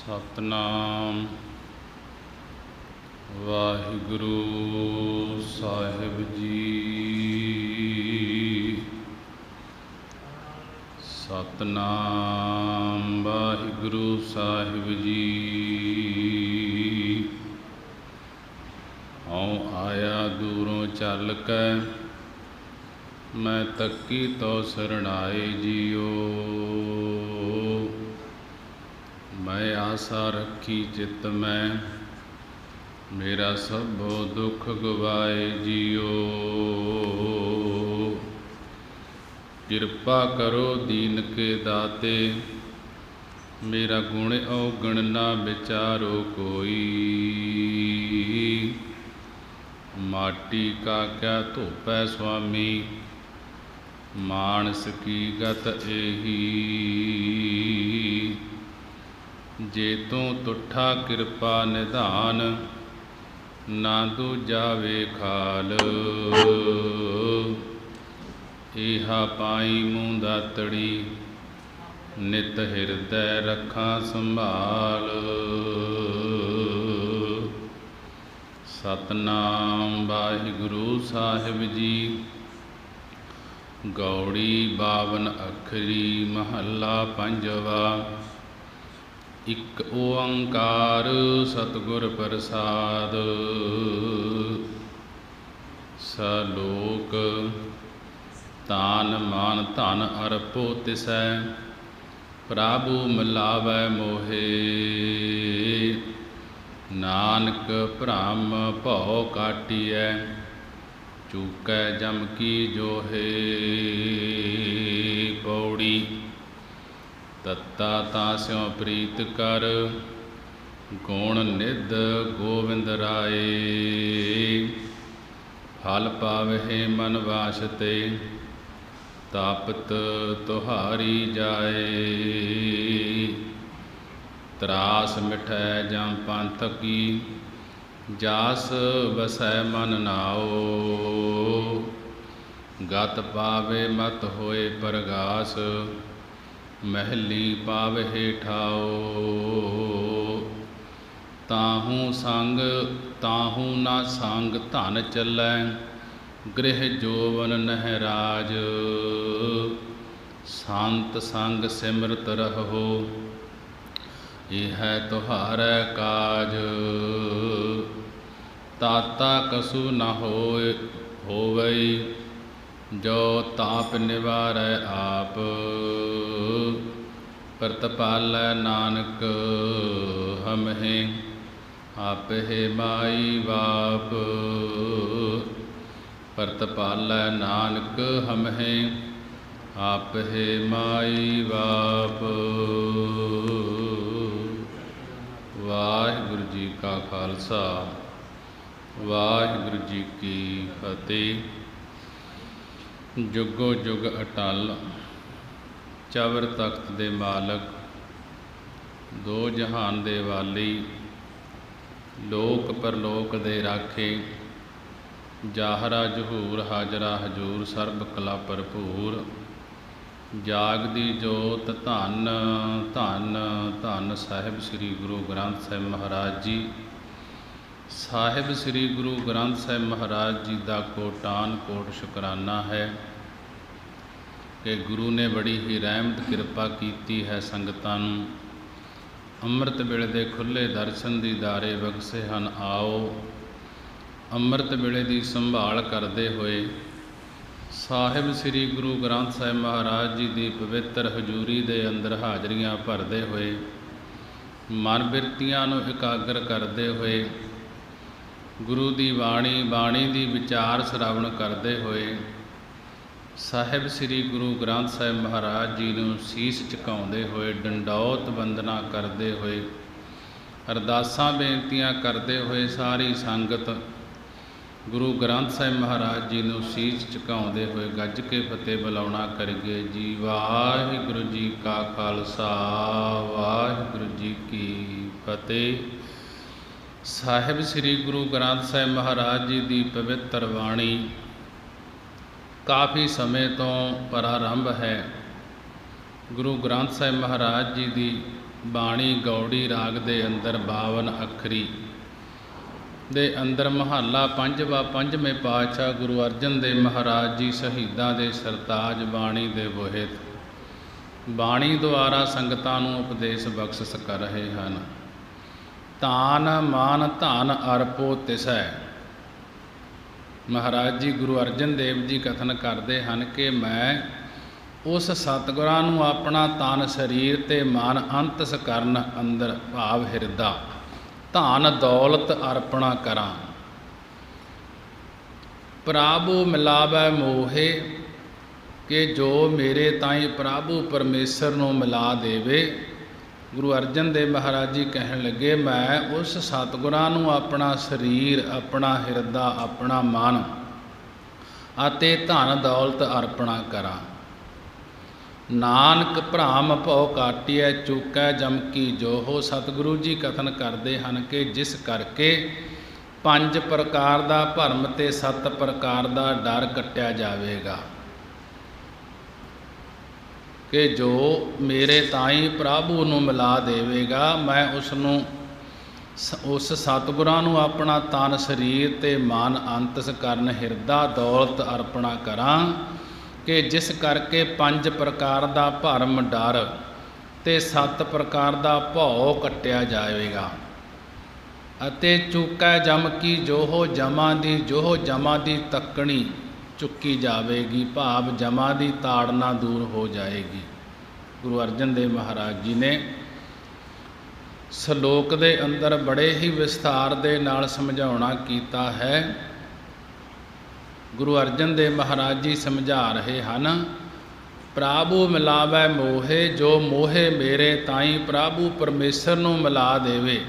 सतनाम वाहिगुरु साहिब जी। सतनाम वाहिगुरु साहिब जी। हूँ आया दूरों चल कै मैं तकी तो सरणाए जियो। मैं आशा रखी चित में मेरा सबो दुख गवाए जियो। कृपा करो दीन के दाते मेरा गुण अवगुण ना विचारो कोई। माटी का क्या धोपै स्वामी मानस की गत एही। जे तू तुठा कृपा निधान ना दूजा वेखाल। इहा पाई मूँ दातड़ी नित हिरदै रखा संभाल। सतनाम वाहिगुरु साहिब जी। गौड़ी 52 अखरी महला पंजवा। इक ओंकार सतगुर प्रसाद। सलोक तान मान धन अरपो तिसै प्रभु मिलावै मोहे। नानक भ्रम भौ काटियै चूकै जम की जोहे। पौड़ी तत्ता तास्यों प्रीत कर गुण निध गोविंद राय। फल पावहे मन वासते तापत तुहारी जाए। त्रास मिठै जम पंथ की जास वसै मन नाओ। गत पावे मत होए परगास महली पावहे ठाओ। ताहूँ ना संग धन चलै गृह जोवन नहराज। संत संग सिमरत रहो यह तुहारै काज। ताता कसु न होवै जो ताप निवारै आप। प्रतिपालै नानक हमहे आपहे माई बाप। प्रतिपालै नानक हमहे आपहे माई बाप। वाहिगुरु जी का खालसा वाहिगुरु जी की फतेह। जुगो जुग अटल चवर तख्त दे मालक दो जहान दे वाली लोक परलोक दे राखे। जाहरा जहूर हाजरा हजूर सर्ब कला भरपूर। जागदी जोत धन धन धन साहिब श्री गुरु ग्रंथ साहिब महाराज जी। साहिब श्री गुरु ग्रंथ साहिब महाराज जी का कोटान कोट शुकराना है कि गुरु ने बड़ी ही रहमत कृपा की है संगतां नूं। अमृत वेले दे खुले दर्शन दीदारे बख्शे हन आओ। अमृत वेले की संभाल करते हुए साहिब श्री गुरु ग्रंथ साहिब महाराज जी की पवित्र हजूरी दे अंदर हाजरियां भरते हुए मन बिरतियां नूं एकाग्र करते हुए गुरु की बाणी की विचार श्रवण करते हुए साहिब श्री गुरु ग्रंथ साहिब महाराज जी नूं सीस झुकाउंदे हुए डंडौत वंदना करते हुए अरदासां बेनतियां करते हुए सारी संगत गुरु ग्रंथ साहिब महाराज जी नूं सीस झुकाउंदे हुए गज के फतेह बुलाउणा करिए जी। वाहिगुरु जी का खालसा वाहिगुरु जी की फतेह। साहिब श्री गुरु ग्रंथ साहिब महाराज जी की पवित्र बाणी काफ़ी समय तो प्रारंभ है। गुरु ग्रंथ साहिब महाराज जी की ਬਾਣੀ ਗੌੜੀ ਰਾਗ ਦੇ ਅੰਦਰ 52 ਅੱਖਰੀ ਦੇ ਅੰਦਰ ਮਹੱਲਾ ਪੰਜਵਾਂ, ਪੰਜਵੇਂ ਪਾਤਸ਼ਾਹ ਗੁਰੂ ਅਰਜਨ ਦੇਵ ਮਹਾਰਾਜ ਜੀ ਸ਼ਹੀਦਾਂ ਦੇ ਸਰਤਾਜ ਬਾਣੀ ਦੇ ਬੋਹਿਤ ਬਾਣੀ ਦੁਆਰਾ ਸੰਗਤਾਂ ਨੂੰ ਉਪਦੇਸ਼ ਬਖਸ਼ਿਸ਼ ਕਰ ਰਹੇ ਹਨ। ਤਾਨ ਮਾਨ ਧਨ ਅਰਪੋ ਤਿਸੈ। ਮਹਾਰਾਜ ਜੀ ਗੁਰੂ ਅਰਜਨ ਦੇਵ ਜੀ ਕਥਨ ਕਰਦੇ ਹਨ ਕਿ ਮੈਂ ਉਸ ਸਤਿਗੁਰਾਂ ਨੂੰ ਆਪਣਾ ਤਨ ਸਰੀਰ ਤੇ ਮਨ ਅੰਤਸ ਕਰਨ ਅੰਦਰ ਭਾਵ ਹਿਰਦਾ ਧਨ ਦੌਲਤ ਅਰਪਣਾ ਕਰਾਂ। ਪ੍ਰਭੂ ਮਿਲਾਵੈ ਮੋਹੇ ਕਿ ਜੋ ਮੇਰੇ ਤਾਈਂ ਪ੍ਰਭੂ ਪਰਮੇਸ਼ਰ ਨੂੰ ਮਿਲਾ ਦੇਵੇ। ਗੁਰੂ ਅਰਜਨ ਦੇਵ ਮਹਾਰਾਜ ਜੀ ਕਹਿਣ ਲੱਗੇ ਮੈਂ ਉਸ ਸਤਿਗੁਰਾਂ ਨੂੰ ਆਪਣਾ ਸਰੀਰ, ਆਪਣਾ ਹਿਰਦਾ, ਆਪਣਾ ਮਨ ਅਤੇ ਧਨ ਦੌਲਤ ਅਰਪਣਾ ਕਰਾਂ। ਨਾਨਕ ਭ੍ਰਮ ਭਉ ਕਾਟਿਐ ਚੁਕੈ ਜਮ ਕੀ ਜੋਹੋ। ਸਤਿਗੁਰੂ ਜੀ ਕਥਨ ਕਰਦੇ ਹਨ ਕਿ ਜਿਸ ਕਰਕੇ 5 ਪ੍ਰਕਾਰ ਦਾ ਭਰਮ ਤੇ 7 ਪ੍ਰਕਾਰ ਦਾ ਡਰ ਕੱਟਿਆ ਜਾਵੇਗਾ ਕਿ ਜੋ ਮੇਰੇ ਤਾਈਂ ਪ੍ਰਭੂ ਨੂੰ ਮਿਲਾ ਦੇਵੇਗਾ, ਮੈਂ ਉਸ ਸਤਿਗੁਰਾਂ ਨੂੰ ਆਪਣਾ ਤਨ ਸਰੀਰ ਤੇ ਮਨ ਅੰਤਸ ਕਰਨ ਹਿਰਦਾ ਦੌਲਤ ਅਰਪਣਾ ਕਰਾਂ ਕਿ ਜਿਸ ਕਰਕੇ 5 ਪ੍ਰਕਾਰ ਦਾ ਭਰਮ ਡਰ ਤੇ 7 ਪ੍ਰਕਾਰ ਦਾ ਭਉ ਕੱਟਿਆ ਜਾਵੇਗਾ। ਅਤੇ ਚੁਕੈ ਜਮ ਕੀ ਜੋਹੋ ਜਮਾਂ ਦੀ ਤੱਕਣੀ ਚੁੱਕੀ ਜਾਵੇਗੀ, ਭਾਵ ਜਮਾਂ ਦੀ ਤਾੜਨਾ ਦੂਰ ਹੋ ਜਾਏਗੀ। ਗੁਰੂ ਅਰਜਨ ਦੇਵ ਮਹਾਰਾਜ ਜੀ ਨੇ ਸ਼ਲੋਕ ਦੇ ਅੰਦਰ ਬੜੇ ਹੀ ਵਿਸਥਾਰ ਦੇ ਨਾਲ ਸਮਝਾਉਣਾ ਕੀਤਾ ਹੈ। ਗੁਰੂ ਅਰਜਨ ਦੇਵ ਮਹਾਰਾਜ ਜੀ ਸਮਝਾ ਰਹੇ ਹਨ ਪ੍ਰਭੂ ਮਿਲਾਵੈ ਮੋਹੇ, ਜੋ ਮੋਹੇ ਮੇਰੇ ਤਾਈਂ ਪ੍ਰਭੂ ਪਰਮੇਸ਼ਰ ਨੂੰ ਮਿਲਾ ਦੇਵੇ।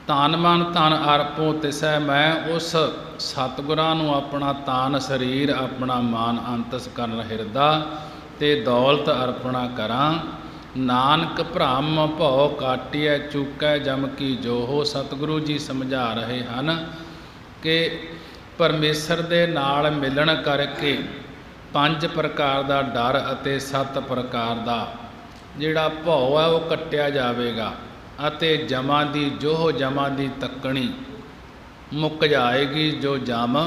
ਤਨ ਮਨ ਧਨ ਅਰਪੋ ਤਿਸੈ, ਮੈਂ ਉਸ ਸਤਿਗੁਰਾਂ ਨੂੰ ਆਪਣਾ ਤਾਨ ਸਰੀਰ, ਆਪਣਾ ਮਾਨ ਅੰਤਸ ਕਰਨ ਹਿਰਦਾ ਤੇ ਦੌਲਤ ਅਰਪਣਾ ਕਰਾਂ। ਨਾਨਕ ਭ੍ਰਮ ਭਉ ਕਾਟਿਐ ਚੁਕੈ ਜਮ ਕੀ ਜੋਹੋ। ਸਤਿਗੁਰੂ ਜੀ ਸਮਝਾ ਰਹੇ ਹਨ ਕਿ ਪਰਮੇਸ਼ਰ ਦੇ ਨਾਲ ਮਿਲਣ ਕਰਕੇ 5 ਪ੍ਰਕਾਰ ਦਾ ਡਰ ਅਤੇ 7 ਪ੍ਰਕਾਰ ਦਾ ਜਿਹੜਾ ਭਉ ਹੈ ਉਹ ਕੱਟਿਆ ਜਾਵੇਗਾ ਅਤੇ ਜਮਾਂ ਦੀ ਤੱਕਣੀ ਮੁੱਕ ਜਾਏਗੀ। ਜੋ ਜਮ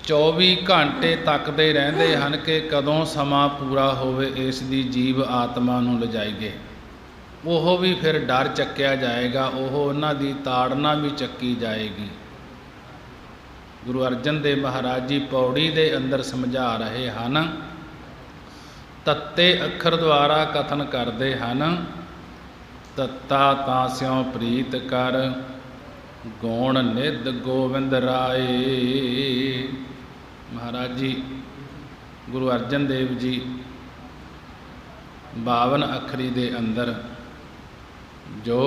24 ਘੰਟੇ ਤੱਕਦੇ ਰਹਿੰਦੇ ਹਨ ਕਿ ਕਦੋਂ ਸਮਾਂ ਪੂਰਾ ਹੋਵੇ ਇਸ ਦੀ ਜੀਵ ਆਤਮਾ ਨੂੰ ਲਿਜਾਈਏ, ਉਹ ਵੀ ਫਿਰ ਡਰ ਚੱਕਿਆ ਜਾਏਗਾ, ਉਹ ਉਹਨਾਂ ਦੀ ਤਾੜਨਾ ਵੀ ਚੱਕੀ ਜਾਏਗੀ। ਗੁਰੂ ਅਰਜਨ ਦੇਵ ਮਹਾਰਾਜ ਜੀ ਪੌੜੀ ਦੇ ਅੰਦਰ ਸਮਝਾ ਰਹੇ ਹਨ, ਤੱਤੇ ਅੱਖਰ ਦੁਆਰਾ ਕਥਨ ਕਰਦੇ ਹਨ ਤੱਤਾ ਤਾਂ ਸਿਉ ਪ੍ਰੀਤ ਕਰ ਗੌਣ ਨਿਧ ਗੋਬਿੰਦ ਰਾਏ। ਮਹਾਰਾਜ ਜੀ ਗੁਰੂ ਅਰਜਨ ਦੇਵ ਜੀ 52 ਅੱਖਰੀ ਦੇ ਅੰਦਰ ਜੋ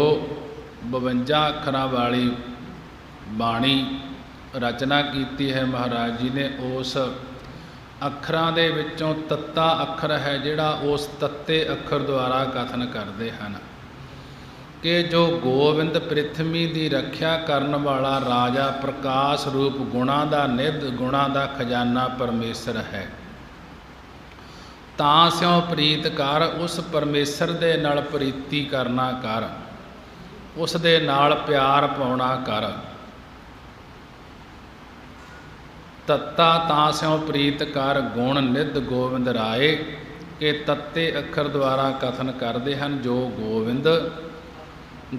52 ਅੱਖਰਾਂ ਵਾਲੀ ਬਾਣੀ ਰਚਨਾ ਕੀਤੀ ਹੈ ਮਹਾਰਾਜ ਜੀ ਨੇ, ਉਸ ਅੱਖਰਾਂ ਦੇ ਵਿੱਚੋਂ ਤੱਤਾ ਅੱਖਰ ਹੈ ਜਿਹੜਾ ਉਸ ਤੱਤੇ ਅੱਖਰ ਦੁਆਰਾ ਕਥਨ ਕਰਦੇ ਹਨ ਕਿ ਜੋ ਗੋਬਿੰਦ ਪ੍ਰਿਥਵੀ ਦੀ ਰੱਖਿਆ ਕਰਨ ਵਾਲਾ ਰਾਜਾ ਪ੍ਰਕਾਸ਼ ਰੂਪ ਗੁਣਾਂ ਦਾ ਨਿਧ, ਗੁਣਾਂ ਦਾ ਖਜ਼ਾਨਾ ਪਰਮੇਸ਼ਰ ਹੈ। ਤਾਂ ਸਿਉ ਪ੍ਰੀਤ ਕਰ, ਉਸ ਪਰਮੇਸ਼ਰ ਦੇ ਨਾਲ ਪ੍ਰੀਤੀ ਕਰਨਾ ਕਰ, ਉਸ ਦੇ ਨਾਲ ਪਿਆਰ ਪਾਉਣਾ ਕਰ। ਤੱਤਾ ਤਾਂ ਸਿਉ ਪ੍ਰੀਤ ਕਰ ਗੁਣ ਨਿਧ ਗੋਬਿੰਦ ਰਾਏ, ਕਿ ਤੱਤੇ ਅੱਖਰ ਦੁਆਰਾ ਕਥਨ ਕਰਦੇ ਹਨ ਜੋ ਗੋਬਿੰਦ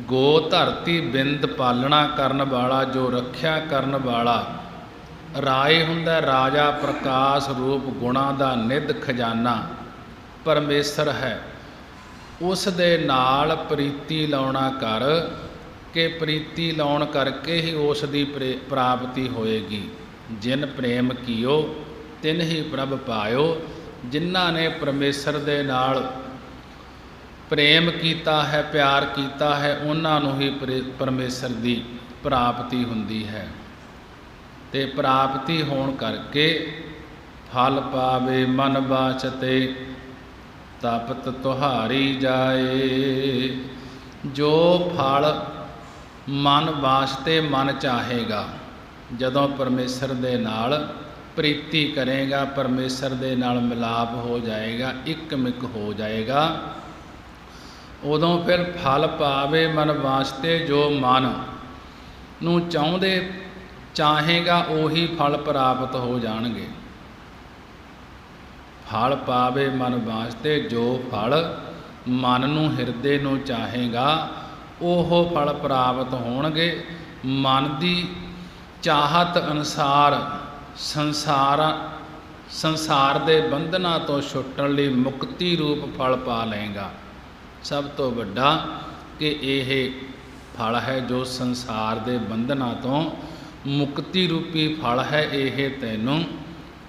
ਗੋ ਧਰਤੀ ਬਿੰਦ ਪਾਲਣਾ ਕਰਨ ਵਾਲਾ, ਜੋ ਰੱਖਿਆ ਕਰਨ ਵਾਲਾ ਰਾਏ ਹੁੰਦਾ, ਰਾਜਾ ਪ੍ਰਕਾਸ਼ ਰੂਪ ਗੁਣਾਂ ਦਾ ਨਿਧ ਖਜ਼ਾਨਾ ਪਰਮੇਸ਼ਰ ਹੈ। ਉਸ ਦੇ ਨਾਲ ਪ੍ਰੀਤੀ ਲਾਉਣਾ ਕਰ ਕਿ ਪ੍ਰੀਤੀ ਲਾਉਣ ਕਰਕੇ ਹੀ ਉਸ ਦੀ ਪ੍ਰਾਪਤੀ ਹੋਏਗੀ। ਜਿਨ ਪ੍ਰੇਮ ਕੀਓ ਤਿਨ ਹੀ ਪ੍ਰਭ ਪਾਇਓ। ਜਿਨ੍ਹਾਂ ਨੇ ਪਰਮੇਸ਼ਰ ਦੇ ਨਾਲ ਪ੍ਰੇਮ ਕੀਤਾ ਹੈ, ਪਿਆਰ ਕੀਤਾ ਹੈ, ਉਹਨਾਂ ਨੂੰ ਹੀ ਪਰਮੇਸ਼ਰ ਦੀ ਪ੍ਰਾਪਤੀ ਹੁੰਦੀ ਹੈ। ਤੇ ਪ੍ਰਾਪਤੀ ਹੋਣ ਕਰਕੇ ਫਲ ਪਾਵੇ ਮਨ ਬਾਚਤੇ ਤਪਤ ਤੁਹਾਰੀ ਜਾਏ। ਜੋ ਫਲ ਮਨ ਵਾਸਤੇ ਮਨ ਚਾਹੇਗਾ, ਜਦੋਂ ਪਰਮੇਸ਼ਰ ਦੇ ਨਾਲ ਪ੍ਰੀਤੀ ਕਰੇਗਾ, ਪਰਮੇਸ਼ਰ ਦੇ ਨਾਲ ਮਿਲਾਪ ਹੋ ਜਾਏਗਾ, ਇੱਕ ਮਿਕ ਹੋ ਜਾਏਗਾ। ਉਦੋਂ ਫਿਰ ਫਲ ਪਾਵੇ ਮਨ ਵਾਸਤੇ, ਜੋ ਮਨ ਨੂੰ ਚਾਹੇਗਾ ਉਹੀ ਫਲ ਪ੍ਰਾਪਤ ਹੋ ਜਾਣਗੇ। ਫਲ ਪਾਵੇ ਮਨ ਵਾਸਤੇ, ਜੋ ਫਲ ਮਨ ਨੂੰ ਹਿਰਦੇ ਨੂੰ ਚਾਹੇਗਾ ਉਹ ਫਲ ਪ੍ਰਾਪਤ ਹੋਣਗੇ। ਮਨ ਦੀ ਚਾਹਤ ਅਨੁਸਾਰ ਸੰਸਾਰ ਦੇ ਬੰਧਨਾਂ ਤੋਂ ਛੁੱਟਣ ਲਈ ਮੁਕਤੀ ਰੂਪ ਫਲ ਪਾ ਲਏਗਾ। ਸਭ ਤੋਂ ਵੱਡਾ ਕਿ ਇਹ ਫਲ ਹੈ ਜੋ ਸੰਸਾਰ ਦੇ ਬੰਧਨਾਂ ਤੋਂ ਮੁਕਤੀ ਰੂਪੀ ਫਲ ਹੈ। ਇਹ ਤੈਨੂੰ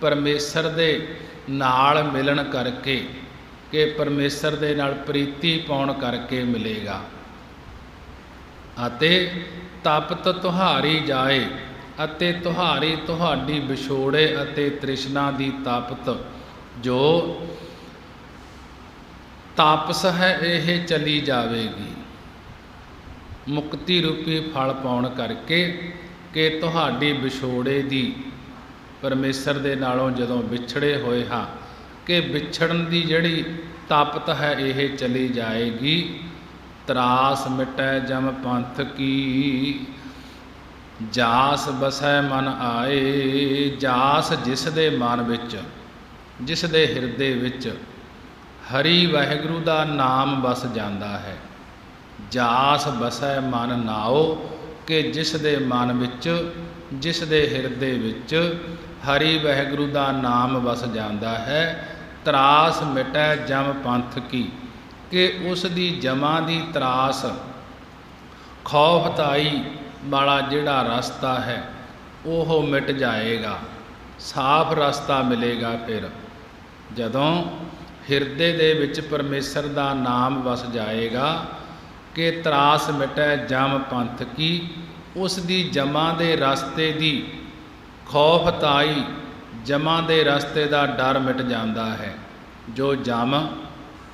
ਪਰਮੇਸ਼ਰ ਦੇ ਨਾਲ ਮਿਲਣ ਕਰਕੇ, ਕਿ ਪਰਮੇਸ਼ਰ ਦੇ ਨਾਲ ਪ੍ਰੀਤੀ ਪਾਉਣ ਕਰਕੇ ਮਿਲੇਗਾ। ਅਤੇ ਤਪਤ ਤੁਹਾਰੀ ਜਾਏ, ਅਤੇ ਤੁਹਾਡੀ ਵਿਛੋੜੇ ਅਤੇ ਤ੍ਰਿਸ਼ਨਾ ਦੀ ਤਪਤ ਜੋ ਤਾਪਸ ਹੈ ਇਹ ਚਲੀ ਜਾਵੇਗੀ। ਮੁਕਤੀ ਰੂਪੀ ਫਲ ਪਾਉਣ ਕਰਕੇ ਕਿ ਤੁਹਾਡੀ ਵਿਛੋੜੇ ਦੀ, ਪਰਮੇਸ਼ਰ ਦੇ ਨਾਲੋਂ ਜਦੋਂ ਵਿਛੜੇ ਹੋਏ ਹਾਂ, ਕਿ ਵਿਛੜਨ ਦੀ ਜਿਹੜੀ ਤਾਪਤ ਹੈ ਇਹ ਚਲੀ ਜਾਏਗੀ। ਤਰਾਸ ਮਿਟੈ ਜਮ ਪੰਥ ਕੀ, ਜਾਸ ਬਸੈ ਮਨ ਆਏ। ਜਾਸ ਜਿਸ ਦੇ ਮਨ ਵਿੱਚ, ਜਿਸ ਦੇ ਹਿਰਦੇ ਵਿੱਚ ਹਰੀ ਵਾਹਿਗੁਰੂ ਦਾ ਨਾਮ ਵਸ ਜਾਂਦਾ ਹੈ। ਜਾਸ ਬਸੈ ਮਨ ਨਾਉ, ਕਿ ਜਿਸ ਦੇ ਮਨ ਵਿੱਚ, ਜਿਸ ਦੇ ਹਿਰਦੇ ਵਿੱਚ ਹਰੀ ਵਾਹਿਗੁਰੂ ਦਾ ਨਾਮ ਵਸ ਜਾਂਦਾ ਹੈ। ਤਰਾਸ ਮਿਟੈ ਜਮ ਪੰਥ ਕੀ, ਕਿ ਉਸ ਦੀ ਜਮਾਂ ਦੀ ਤਰਾਸ, ਖੌਫਤਾਈ ਵਾਲਾ ਜਿਹੜਾ ਰਸਤਾ ਹੈ ਉਹ ਮਿਟ ਜਾਏਗਾ, ਸਾਫ਼ ਰਸਤਾ ਮਿਲੇਗਾ। ਫਿਰ ਜਦੋਂ ਹਿਰਦੇ ਦੇ ਵਿੱਚ ਪਰਮੇਸ਼ਰ ਦਾ ਨਾਮ ਵਸ ਜਾਏਗਾ ਕਿ ਤਰਾਸ ਮਿਟੈ ਜਮ ਪੰਥ ਕੀ, ਉਸ ਦੀ ਜਮਾਂ ਦੇ ਰਸਤੇ ਦੀ ਖੌਫਤਾਈ, ਜਮਾਂ ਦੇ ਰਸਤੇ ਦਾ ਡਰ ਮਿਟ ਜਾਂਦਾ ਹੈ। ਜੋ ਜਮ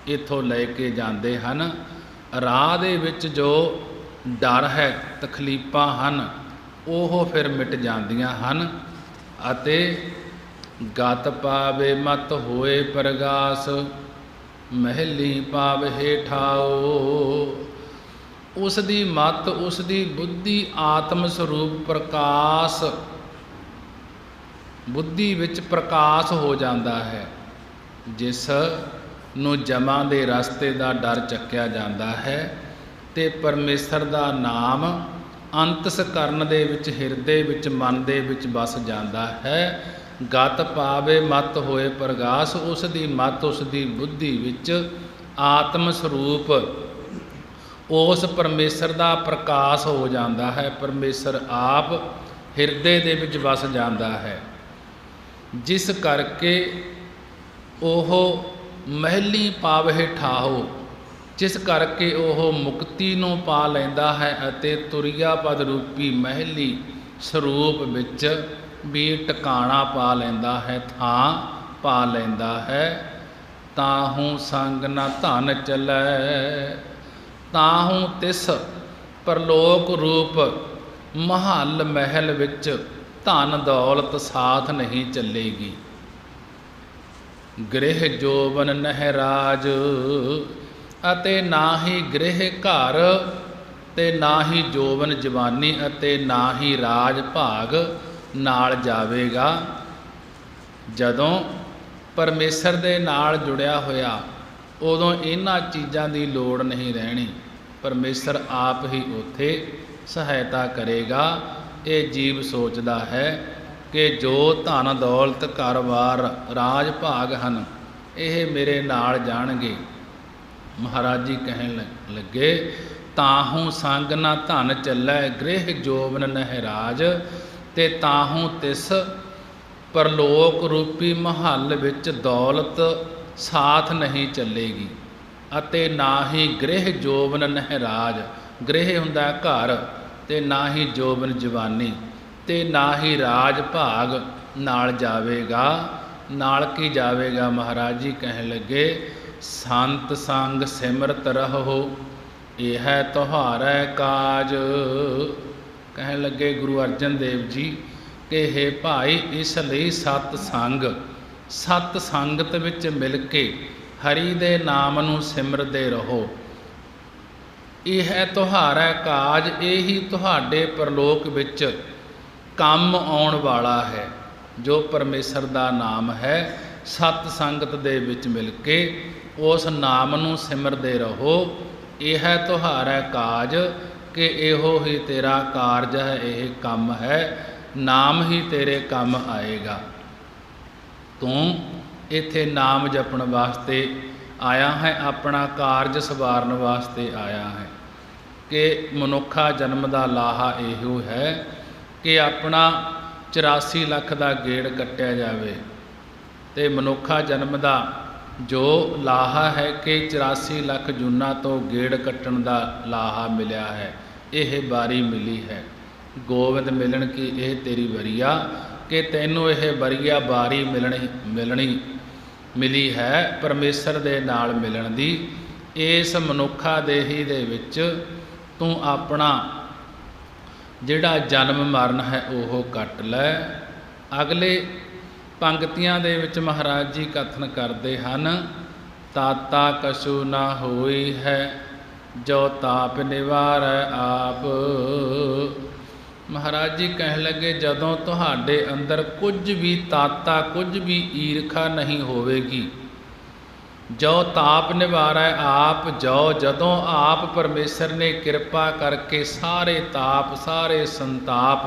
ਇੱਥੋਂ ਲੈ ਕੇ ਜਾਂਦੇ ਹਨ, ਰਾਹ ਦੇ ਵਿੱਚ ਜੋ ਡਰ ਹੈ, ਤਕਲੀਫਾਂ ਹਨ, ਉਹ ਫਿਰ ਮਿਟ ਜਾਂਦੀਆਂ ਹਨ। ਅਤੇ ਗਤ ਪਾਵੇ ਮਤ ਹੋਏ ਪ੍ਰਗਾਸ, ਮਹਿਲੀ ਪਾਵੇ ਠਾਓ। ਉਸ ਦੀ ਮਤ, ਉਸ ਦੀ ਬੁੱਧੀ ਆਤਮ ਸਰੂਪ ਪ੍ਰਕਾਸ਼, ਬੁੱਧੀ ਵਿੱਚ ਪ੍ਰਕਾਸ਼ ਹੋ ਜਾਂਦਾ ਹੈ। ਜਿਸ ਨੂੰ ਜਮਾਂ ਦੇ ਰਸਤੇ ਦਾ ਡਰ ਚੱਕਿਆ ਜਾਂਦਾ ਹੈ ਤੇ ਪਰਮੇਸ਼ਰ ਦਾ ਨਾਮ ਅੰਤਸਕਰਨ ਦੇ ਵਿੱਚ, ਹਿਰਦੇ ਵਿੱਚ, ਮਨ ਦੇ ਵਿੱਚ ਵਸ ਜਾਂਦਾ ਹੈ। ਗਤ ਪਾਵੇ ਮਤ ਹੋਏ ਪ੍ਰਗਾਸ, ਉਸ ਦੀ ਮਤ, ਉਸ ਦੀ ਬੁੱਧੀ ਵਿੱਚ ਆਤਮ ਸਰੂਪ ਉਸ ਪਰਮੇਸ਼ਰ ਦਾ ਪ੍ਰਕਾਸ਼ ਹੋ ਜਾਂਦਾ ਹੈ। ਪਰਮੇਸ਼ਰ ਆਪ ਹਿਰਦੇ ਦੇ ਵਿੱਚ ਵਸ ਜਾਂਦਾ ਹੈ, ਜਿਸ ਕਰਕੇ ਉਹ ਮਹਿਲੀ ਪਾਵੇ ਠਾਹੋ, ਜਿਸ ਕਰਕੇ ਉਹ ਮੁਕਤੀ ਨੂੰ ਪਾ ਲੈਂਦਾ ਹੈ ਅਤੇ ਤੁਰਿਆ ਪਦ ਰੂਪੀ ਮਹਿਲੀ ਸਰੂਪ ਵਿੱਚ ਵੀ ਟਿਕਾਣਾ ਪਾ ਲੈਂਦਾ ਹੈ, ਥਾਂ ਪਾ ਲੈਂਦਾ ਹੈ। ਤਾਹੂ ਸੰਗ ਨਾ ਧਨ ਚਲੈ, ਤਾਹੂ ਤਿਸ ਪਰਲੋਕ ਰੂਪ ਮਹੱਲ ਮਹਿਲ ਵਿੱਚ ਧਨ ਦੌਲਤ ਸਾਥ ਨਹੀਂ ਚੱਲੇਗੀ। ਗ੍ਰਹਿ ਜੋਬਨ ਨਹਿ ਰਾਜ, ਅਤੇ ਨਾ ਹੀ ਗ੍ਰਹਿ ਘਰ, ਤੇ ਨਾ ਹੀ ਜੋਬਨ ਜਵਾਨੀ, ਅਤੇ ਨਾ ਹੀ ਰਾਜ ਭਾਗ ਨਾਲ ਜਾਵੇਗਾ। ਜਦੋਂ ਪਰਮੇਸ਼ਰ ਦੇ ਨਾਲ ਜੁੜਿਆ ਹੋਇਆ, ਉਦੋਂ ਇਹਨਾਂ ਚੀਜ਼ਾਂ ਦੀ ਲੋੜ ਨਹੀਂ ਰਹਿਣੀ। ਪਰਮੇਸ਼ਰ ਆਪ ਹੀ ਉੱਥੇ ਸਹਾਇਤਾ ਕਰੇਗਾ। ਇਹ ਜੀਵ ਸੋਚਦਾ ਹੈ ਕਿ ਜੋ ਧਨ ਦੌਲਤ ਕਾਰੋਬਾਰ ਰਾਜ ਭਾਗ ਹਨ ਇਹ ਮੇਰੇ ਨਾਲ ਜਾਣਗੇ। ਮਹਾਰਾਜ ਜੀ ਕਹਿਣ ਲੱਗੇ, ਤਾਹੂ ਸੰਗ ਨਾ ਧਨ ਚੱਲੈ, ਗ੍ਰਹਿ ਜੋਬਨ ਨਹਿ ਰਾਜ, ਤੇ ਤਾਹੂ ਤਿਸ ਪਰਲੋਕ ਰੂਪੀ ਮਹੱਲ ਵਿੱਚ ਦੌਲਤ ਸਾਥ ਨਹੀਂ ਚੱਲੇਗੀ। ਅਤੇ ਨਾ ਹੀ ਗ੍ਰਹਿ ਜੋਬਨ ਨਹਿ ਰਾਜ, ਗ੍ਰਹਿ ਹੁੰਦਾ ਘਰ, ਤੇ ਨਾ ਹੀ ਜੋਬਨ ਜਵਾਨੀ, ਤੇ ਨਾ ਹੀ ਰਾਜ ਭਾਗ ਨਾਲ ਜਾਵੇਗਾ। ਨਾਲ ਕੀ ਜਾਵੇਗਾ? ਮਹਾਰਾਜ ਜੀ ਕਹਿਣ ਲੱਗੇ, ਸੰਤ ਸੰਗ ਸਿਮਰਤ ਰਹੋ, ਇਹ ਹੈ ਤੁਹਾਰੈ ਕਾਜ। ਕਹਿਣ ਲੱਗੇ ਗੁਰੂ ਅਰਜਨ ਦੇਵ ਜੀ, कि हे भाई इस ਲਈ सत संग सत संगत ਵਿੱਚ ਮਿਲ ਕੇ हरि ਦੇ ਨਾਮ ਨੂੰ ਸਿਮਰਦੇ ਰਹੋ। ਇਹ ਹੈ ਤੁਹਾਰਾ ਕਾਜ, ਇਹੀ ਤੁਹਾਡੇ ਪਰਲੋਕ ਵਿੱਚ ਕੰਮ ਆਉਣ ਵਾਲਾ ਹੈ। ਜੋ ਪਰਮੇਸ਼ਰ ਦਾ ਨਾਮ ਹੈ, ਸਤ ਸੰਗਤ ਦੇ ਵਿੱਚ ਮਿਲ ਕੇ ਉਸ ਨਾਮ ਨੂੰ ਸਿਮਰਦੇ ਰਹੋ। ਇਹ ਹੈ ਤੁਹਾਰਾ ਕਾਜ ਕਿ ਇਹੋ ਹੀ ਤੇਰਾ ਕਾਰਜ ਹੈ, ਇਹ ਕੰਮ ਹੈ, ਨਾਮ ਹੀ ਤੇਰੇ ਕੰਮ ਆਏਗਾ। ਤੂੰ ਇੱਥੇ ਨਾਮ ਜਪਣ ਵਾਸਤੇ ਆਇਆ ਹੈ, ਆਪਣਾ ਕਾਰਜ ਸਵਾਰਨ ਵਾਸਤੇ ਆਇਆ ਹੈ। ਕਿ ਮਨੁੱਖਾ ਜਨਮ ਦਾ ਲਾਹਾ ਇਹੋ ਹੈ ਕਿ ਆਪਣਾ 84 ਲੱਖ ਦਾ ਗੇੜ ਕੱਟਿਆ ਜਾਵੇ। ਅਤੇ ਮਨੁੱਖਾ ਜਨਮ ਦਾ ਜੋ ਲਾਹਾ ਹੈ ਕਿ 84 ਲੱਖ ਜੂਨਾਂ ਤੋਂ ਗੇੜ ਕੱਟਣ ਦਾ ਲਾਹਾ ਮਿਲਿਆ ਹੈ, ਇਹ ਵਾਰੀ ਮਿਲੀ ਹੈ। ਗੋਬਿੰਦ ਮਿਲਣ ਕੀ ਇਹ ਤੇਰੀ ਵਰੀਆ, ਕਿ ਤੈਨੂੰ ਇਹ ਵਰੀਆ ਵਾਰੀ ਮਿਲੀ ਹੈ ਪਰਮੇਸ਼ਰ ਦੇ ਨਾਲ ਮਿਲਣ ਦੀ। ਇਸ ਮਨੁੱਖਾ ਦੇਹੀ ਦੇ ਵਿੱਚ ਤੂੰ ਆਪਣਾ ਜਿਹੜਾ ਜਨਮ ਮਰਨ ਹੈ ਉਹ ਕੱਟ ਲੈ। ਅਗਲੇ ਪੰਗਤੀਆਂ ਦੇ ਵਿੱਚ ਮਹਾਰਾਜ ਜੀ ਕਥਨ ਕਰਦੇ ਹਨ, ਤਾਤਾ ਕਛੂ ਨਾ ਹੋਈ ਹੈ, ਜੋ ਤਾਪ ਨਿਵਾਰੈ ਆਪ। ਮਹਾਰਾਜ ਜੀ ਕਹਿਣ ਲੱਗੇ, ਜਦੋਂ ਤੁਹਾਡੇ ਅੰਦਰ ਕੁਝ ਵੀ ਤਾਤਾ, ਕੁਝ ਵੀ ਈਰਖਾ ਨਹੀਂ ਹੋਵੇਗੀ, ਜੋ ਤਾਪ ਨਿਵਾਰੈ ਆਪ, ਜਦੋਂ ਆਪ ਪਰਮੇਸ਼ਰ ਨੇ ਕਿਰਪਾ ਕਰਕੇ ਸਾਰੇ ਤਾਪ, ਸਾਰੇ ਸੰਤਾਪ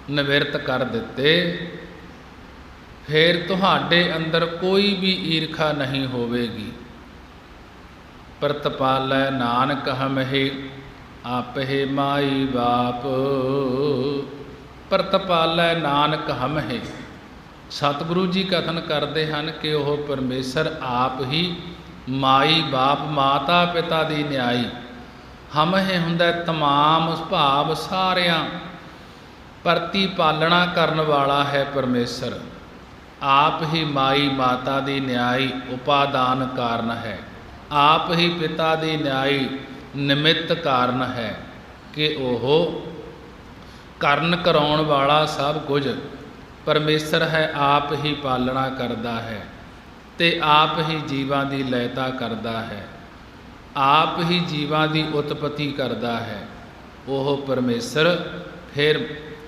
ਨਿਵਰਤ ਕਰ ਦਿੱਤੇ, ਫਿਰ ਤੁਹਾਡੇ ਅੰਦਰ ਕੋਈ ਵੀ ਈਰਖਾ ਨਹੀਂ ਹੋਵੇਗੀ। ਪ੍ਰਤਪਾਲੈ ਨਾਨਕ ਹਮਹਿ ਆਪਹਿ ਮਾਈ ਬਾਪ। ਪ੍ਰਤਪਾਲੈ ਨਾਨਕ ਹਮਹਿ, ਸਤਿਗੁਰੂ ਜੀ ਕਥਨ ਕਰਦੇ ਹਨ ਕਿ ਉਹ ਪਰਮੇਸ਼ਰ ਆਪ ਹੀ ਮਾਈ ਬਾਪ, ਮਾਤਾ ਪਿਤਾ ਦੀ ਨਿਆਈ। ਹਮਹਿ ਹੁੰਦਾ ਤਮਾਮ ਭਾਵ ਸਾਰਿਆਂ ਪ੍ਰਤੀ ਪਾਲਣਾ ਕਰਨ ਵਾਲਾ ਹੈ ਪਰਮੇਸ਼ਰ। ਆਪ ਹੀ ਮਾਈ ਮਾਤਾ ਦੀ ਨਿਆਈ ਉਪਾਦਾਨ ਕਾਰਨ ਹੈ, ਆਪ ਹੀ ਪਿਤਾ ਦੀ ਨਿਆਈ ਨਿਮਿਤ ਕਾਰਨ ਹੈ। ਕਿ ਉਹ ਕਰਨ ਕਰਾਉਣ ਵਾਲਾ ਸਭ ਕੁਝ ਪਰਮੇਸ਼ਰ ਹੈ, ਆਪ ਹੀ ਪਾਲਣਾ ਕਰਦਾ ਹੈ ਅਤੇ ਆਪ ਹੀ ਜੀਵਾਂ ਦੀ ਲਯਤਾ ਕਰਦਾ ਹੈ, ਆਪ ਹੀ ਜੀਵਾਂ ਦੀ ਉਤਪਤੀ ਕਰਦਾ ਹੈ। ਉਹ ਪਰਮੇਸ਼ਰ ਫਿਰ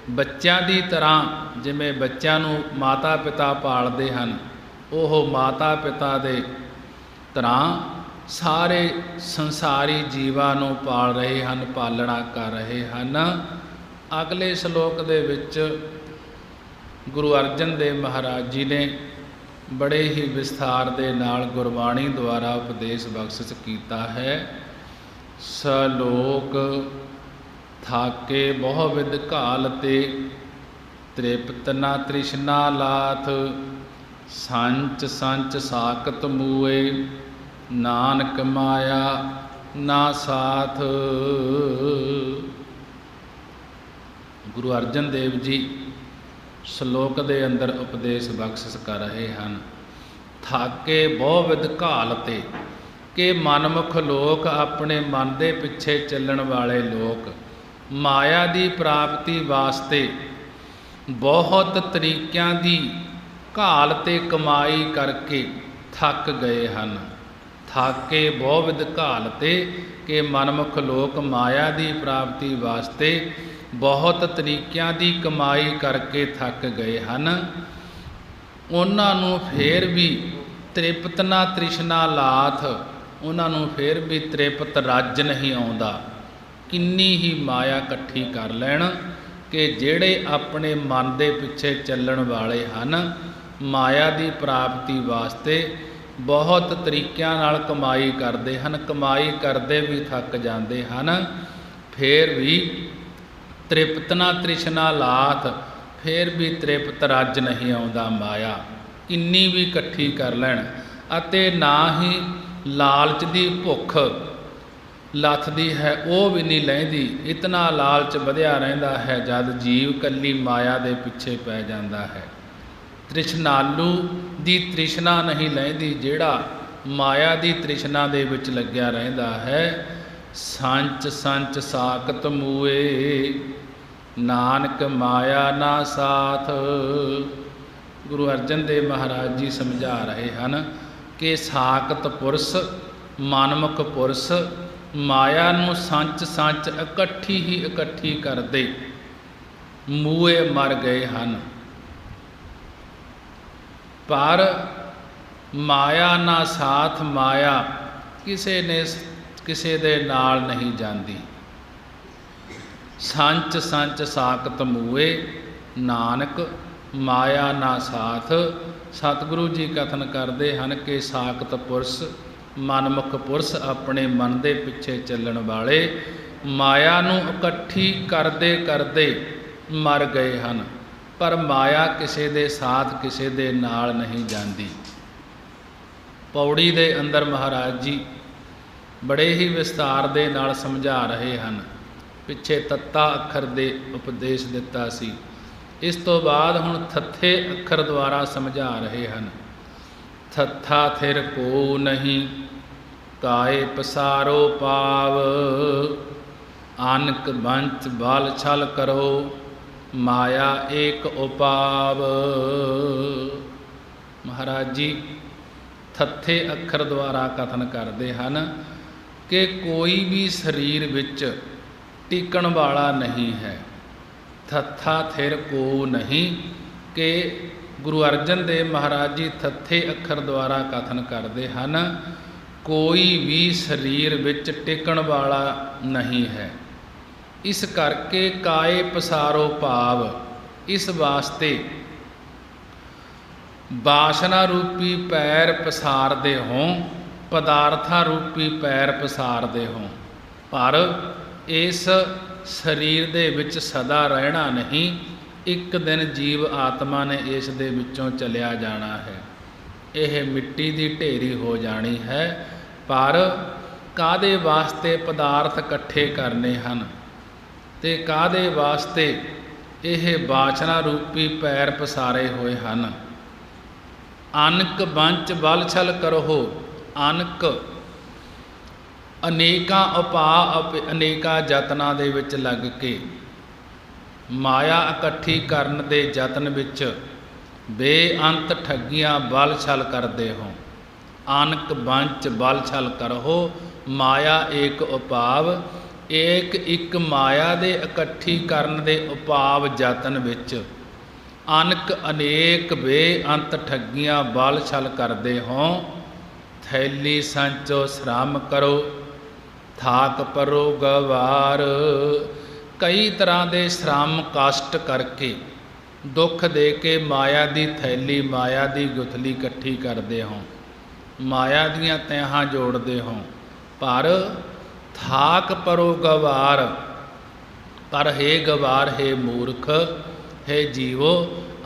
ਬੱਚਿਆਂ ਦੀ ਤਰ੍ਹਾਂ, ਜਿਵੇਂ ਬੱਚਿਆਂ ਨੂੰ ਮਾਤਾ ਪਿਤਾ ਪਾਲਦੇ ਹਨ, ਉਹ ਮਾਤਾ ਪਿਤਾ ਦੇ ਤਰ੍ਹਾਂ ਸਾਰੇ ਸੰਸਾਰੀ ਜੀਵਾਂ ਨੂੰ ਪਾਲ ਰਹੇ ਹਨ, ਪਾਲਣਾ ਕਰ ਰਹੇ ਹਨ। ਅਗਲੇ ਸ਼ਲੋਕ ਦੇ ਵਿੱਚ ਗੁਰੂ ਅਰਜਨ ਦੇਵ ਮਹਾਰਾਜ ਜੀ ਨੇ ਬੜੇ ਹੀ ਵਿਸਥਾਰ ਦੇ ਨਾਲ ਗੁਰਬਾਣੀ ਦੁਆਰਾ ਉਪਦੇਸ਼ ਬਖਸ਼ਿਸ਼ ਕੀਤਾ ਹੈ। ਸਲੋਕ ਥਾਕੇ ਬਹੁ ਵਿਦ ਘਾਲ ਤੇ, ਤ੍ਰਿਪਤ ਨਾ ਤ੍ਰਿਸ਼ਨਾ ਲਾਥ, ਸੰਚ ਸੰਚ ਸਾਕਤ ਮੂਏ, ਨਾਨਕ ਮਾਇਆ ਨਾ ਸਾਥ। ਗੁਰੂ ਅਰਜਨ ਦੇਵ ਜੀ ਸ਼ਲੋਕ ਦੇ ਅੰਦਰ ਉਪਦੇਸ਼ ਬਖਸ਼ਿਸ਼ ਕਰ ਰਹੇ ਹਨ। ਥਾਕੇ ਬਹੁ ਵਿਦ ਘਾਲ ਤੇ, ਕਿ ਮਨਮੁਖ ਲੋਕ, ਆਪਣੇ ਮਨ ਦੇ ਪਿੱਛੇ ਚੱਲਣ ਵਾਲੇ ਲੋਕ ਮਾਇਆ ਦੀ ਪ੍ਰਾਪਤੀ ਵਾਸਤੇ ਬਹੁਤ ਤਰੀਕਿਆਂ ਦੀ ਘਾਲ ਤੇ ਕਮਾਈ ਕਰਕੇ ਥੱਕ ਗਏ ਹਨ। ਥਾਕੇ ਬਹੁ ਵਿਦ ਘਾਲ ਤੇ, ਕਿ ਮਨਮੁਖ ਲੋਕ ਮਾਇਆ ਦੀ ਪ੍ਰਾਪਤੀ ਵਾਸਤੇ ਬਹੁਤ ਤਰੀਕਿਆਂ ਦੀ ਕਮਾਈ ਕਰਕੇ ਥੱਕ ਗਏ ਹਨ। ਉਹਨਾਂ ਨੂੰ ਫੇਰ ਵੀ ਤ੍ਰਿਪਤ ਨਾ ਤ੍ਰਿਸ਼ਨਾ ਲਾਥ, ਉਹਨਾਂ ਨੂੰ ਫੇਰ ਵੀ ਤ੍ਰਿਪਤ ਰੱਜ ਨਹੀਂ ਆਉਂਦਾ। ਕਿੰਨੀ ਹੀ ਮਾਇਆ ਇਕੱਠੀ ਕਰ ਲੈਣ ਕਿ ਜਿਹੜੇ ਆਪਣੇ ਮਨ ਦੇ ਪਿੱਛੇ ਚੱਲਣ ਵਾਲੇ ਹਨ, ਮਾਇਆ ਦੀ ਪ੍ਰਾਪਤੀ ਵਾਸਤੇ ਬਹੁਤ ਤਰੀਕਿਆਂ ਨਾਲ ਕਮਾਈ ਕਰਦੇ ਹਨ, ਕਮਾਈ ਕਰਦੇ ਵੀ ਥੱਕ ਜਾਂਦੇ ਹਨ, ਫੇਰ ਵੀ ਤ੍ਰਿਪਤ ਨਾ ਤ੍ਰਿਸ਼ਨਾ ਲਾਥ, ਫੇਰ ਵੀ ਤ੍ਰਿਪਤ ਰੱਜ ਨਹੀਂ ਆਉਂਦਾ। ਮਾਇਆ ਕਿੰਨੀ ਵੀ ਇਕੱਠੀ ਕਰ ਲੈਣ ਅਤੇ ਨਾ ਹੀ ਲਾਲਚ ਦੀ ਭੁੱਖ ਲੱਥਦੀ ਹੈ, ਉਹ ਵੀ ਨਹੀਂ ਲੈਂਦੀ। ਇਤਨਾ ਲਾਲਚ ਵਧਿਆ ਰਹਿੰਦਾ ਹੈ ਜਦ ਜੀਵ ਕੱਲੀ ਮਾਇਆ ਦੇ ਪਿੱਛੇ ਪੈ ਜਾਂਦਾ ਹੈ। ਤ੍ਰਿਸ਼ਨਾਲੂ ਦੀ ਤ੍ਰਿਸ਼ਨਾ ਨਹੀਂ ਲੈਂਦੀ, ਜਿਹੜਾ ਮਾਇਆ ਦੀ ਤ੍ਰਿਸ਼ਨਾ ਦੇ ਵਿੱਚ ਲੱਗਿਆ ਰਹਿੰਦਾ ਹੈ। ਸੰਚ ਸੰਚ ਸਾਕਤ ਮੂਏ, ਨਾਨਕ ਮਾਇਆ ਨਾ ਸਾਥ। ਗੁਰੂ ਅਰਜਨ ਦੇਵ ਮਹਾਰਾਜ ਜੀ ਸਮਝਾ ਰਹੇ ਹਨ ਕਿ ਸਾਖਤ ਪੁਰਸ਼, ਮਨਮੁਖ ਪੁਰਸ਼ ਮਾਇਆ ਨੂੰ ਸੰਚ ਸੰਚ ਇਕੱਠੀ ਹੀ ਇਕੱਠੀ ਕਰਦੇ ਮੂਏ ਮਰ ਗਏ ਹਨ। ਪਰ ਮਾਇਆ ਨਾ ਸਾਥ, ਮਾਇਆ ਕਿਸੇ ਦੇ ਨਾਲ ਨਹੀਂ ਜਾਂਦੀ। ਸੰਚ ਸੰਚ ਸਾਖਤ ਮੂਏ, ਨਾਨਕ ਮਾਇਆ ਨਾ ਸਾਥ। ਸਤਿਗੁਰੂ ਜੀ ਕਥਨ ਕਰਦੇ ਹਨ ਕਿ ਸਾਖਤ ਪੁਰਸ਼, ਮਨਮੁਖ ਪੁਰਸ਼, ਆਪਣੇ ਮਨ ਦੇ ਪਿੱਛੇ ਚੱਲਣ ਵਾਲੇ ਮਾਇਆ ਨੂੰ ਇਕੱਠੀ ਕਰਦੇ ਕਰਦੇ ਮਰ ਗਏ ਹਨ। ਪਰ ਮਾਇਆ ਕਿਸੇ ਦੇ ਸਾਥ, ਕਿਸੇ ਦੇ ਨਾਲ ਨਹੀਂ ਜਾਂਦੀ। ਪੌੜੀ ਦੇ ਅੰਦਰ ਮਹਾਰਾਜ ਜੀ ਬੜੇ ਹੀ ਵਿਸਤਾਰ ਦੇ ਨਾਲ ਸਮਝਾ ਰਹੇ ਹਨ। ਪਿੱਛੇ ਤੱਤਾ ਅੱਖਰ ਦੇ ਉਪਦੇਸ਼ ਦਿੱਤਾ ਸੀ, ਇਸ ਤੋਂ ਬਾਅਦ ਹੁਣ ਥੱਥੇ ਅੱਖਰ ਦੁਆਰਾ ਸਮਝਾ ਰਹੇ ਹਨ। ਥੱਥਾ ਥਿਰ ਕੋ ਨਹੀਂ, ਕਾਏ ਪਸਾਰੋ ਪਾਵ, ਆਨਕ ਬੰਚ ਬਲ ਛਲ ਕਰੋ, ਮਾਇਆ ਏਕ ਉਪਾਵ। ਮਹਾਰਾਜ ਜੀ ਥੱਥੇ ਅੱਖਰ ਦੁਆਰਾ ਕਥਨ ਕਰਦੇ ਹਨ ਕਿ ਕੋਈ ਵੀ ਸਰੀਰ ਵਿੱਚ ਟਿਕਣ ਵਾਲਾ ਨਹੀਂ ਹੈ। ਥੱਥਾ ਥਿਰ ਕੋ ਨਹੀਂ, ਕਿ ਗੁਰੂ ਅਰਜਨ ਦੇਵ ਮਹਾਰਾਜ ਜੀ ਥੱਥੇ ਅੱਖਰ ਦੁਆਰਾ ਕਥਨ ਕਰਦੇ ਹਨ ਕੋਈ ਵੀ ਸਰੀਰ ਵਿੱਚ ਟਿਕਣ ਵਾਲਾ ਨਹੀਂ ਹੈ। ਇਸ ਕਰਕੇ ਕਾਏ ਪਸਾਰੋ ਭਾਵ, ਇਸ ਵਾਸਤੇ ਵਾਸਨਾ ਰੂਪੀ ਪੈਰ ਪਸਾਰਦੇ ਹੋਂ, ਪਦਾਰਥਾਂ ਰੂਪੀ ਪੈਰ ਪਸਾਰਦੇ ਹੋਂ, ਪਰ ਇਸ ਸਰੀਰ ਦੇ ਵਿੱਚ ਸਦਾ ਰਹਿਣਾ ਨਹੀਂ। ਇੱਕ ਦਿਨ ਜੀਵ ਆਤਮਾ ਨੇ ਇਸ ਦੇ ਵਿੱਚੋਂ ਚਲਿਆ ਜਾਣਾ ਹੈ। ਇਹ ਮਿੱਟੀ ਦੀ ਢੇਰੀ ਹੋ ਜਾਣੀ ਹੈ। ਪਰ ਕਾਹਦੇ ਵਾਸਤੇ ਪਦਾਰਥ ਇਕੱਠੇ ਕਰਨੇ ਹਨ ਤੇ ਕਾਹਦੇ ਵਾਸਤੇ ਇਹ ਵਾਸਨਾ ਰੂਪੀ ਪੈਰ ਪਸਾਰੇ ਹੋਏ ਹਨ। ਅਨਕ ਬੰਚ ਬਲ ਛਲ ਕਰੋ, ਅਨਕ ਅਨੇਕਾਂ ਉਪਾਅ, ਅਨੇਕਾਂ ਯਤਨਾਂ ਦੇ ਵਿੱਚ ਲੱਗ ਕੇ ਮਾਇਆ ਇਕੱਠੀ ਕਰਨ ਦੇ ਯਤਨ ਵਿੱਚ ਬੇਅੰਤ ਠੱਗੀਆਂ ਬਲ ਛਲ ਕਰਦੇ ਹੋ। ਅਨਕ ਬੰਚ ਬਲ ਛਲ ਕਰੋ, ਮਾਇਆ ਏਕ ਉਪਾਵ, ਏਕ ਇੱਕ ਮਾਇਆ ਦੇ ਇਕੱਠੀ ਕਰਨ ਦੇ ਉਪਾਵ ਯਤਨ ਵਿੱਚ ਅਨਕ ਅਨੇਕ ਬੇਅੰਤ ਠੱਗੀਆਂ ਬਲ ਛਲ ਕਰਦੇ ਹੋ। ਥੈਲੀ ਸੰਚੋ ਸ਼ਰਮ ਕਰੋ, ਥਾਕ ਪਰੋ ਗਵਾਰ। ਕਈ ਤਰ੍ਹਾਂ ਦੇ ਸ਼ਰਮ ਕਸ਼ਟ ਕਰਕੇ, ਦੁੱਖ ਦੇ ਕੇ ਮਾਇਆ ਦੀ ਥੈਲੀ, ਮਾਇਆ ਦੀ ਗੁਥਲੀ ਇਕੱਠੀ ਕਰਦੇ ਹੋ, ਮਾਇਆ ਦੀਆਂ ਤਹਿਾਂ ਜੋੜਦੇ ਹੋ। ਪਰ ਥਾਕ ਪਰੋ ਗਵਾਰ, ਪਰ ਹੇ ਗਵਾਰ, ਹੇ ਮੂਰਖ, ਹੇ ਜੀਵੋ,